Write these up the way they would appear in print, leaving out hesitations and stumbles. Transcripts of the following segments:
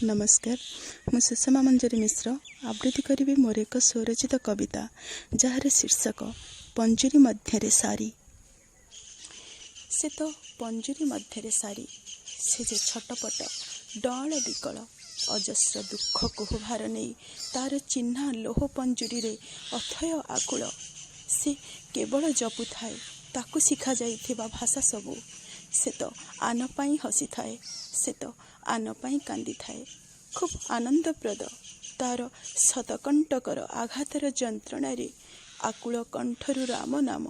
नमस्कार मु सुषमा मंजरी मिश्र आवृत्ति करी मोर एक स्वरचित कविता जार शीर्षक पंजुरी मध्य सारी। से तो पंजुरी मध्य सारी से जे छटपट डल विकल अजस्र दुख कोहभार नहीं तार चिन्हा लोह पंजुरी रे अथय आकुल से केवल जपु थाए ताकू शिखा जाइथिबा भाषा सबू। से तो आन पाई हसी थाए से तो आन पाई कांदी थाए खूब आनंदप्रद तार शतकंटकर आघातर जंत्रणा आकुल कंठरु राम नाम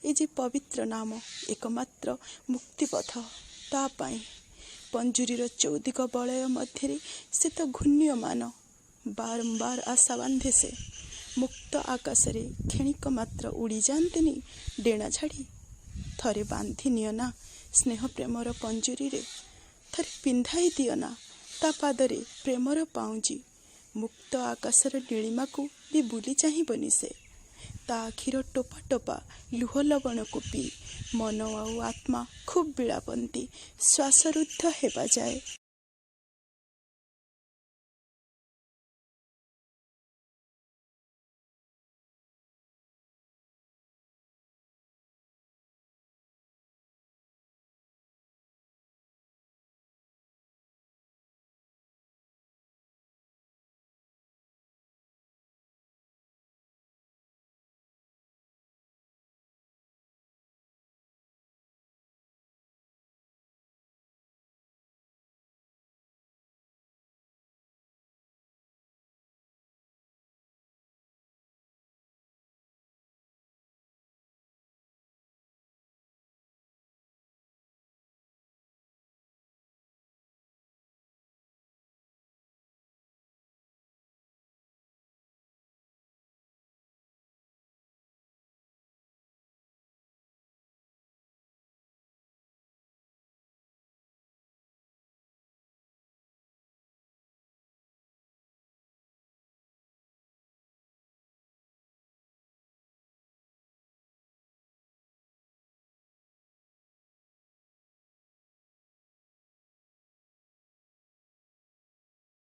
ए जे पवित्र नाम एकमात्र मुक्तिपथ ता पाई पंजुरीर चौदिक बलय मध्य से तो घूर्ण्यमान बारंबार आशा बांधे से मुक्त आकाशरे क्षणिक मात्र उड़ी जातनी डेणा छाड़ी थरे बांधि नियना स्नेह प्रेमर पंजुरी रे थरे पिंधाई दियना ता पादरे प्रेमर पाउंजी मुक्त आकाशर नीलिमा को भी बुली चाहिबनी से ता आखिर टोपा टोपा लुह लवण को पी मन आउ आत्मा खूब बिलापंती श्वासरुद्ध हेबा जाए।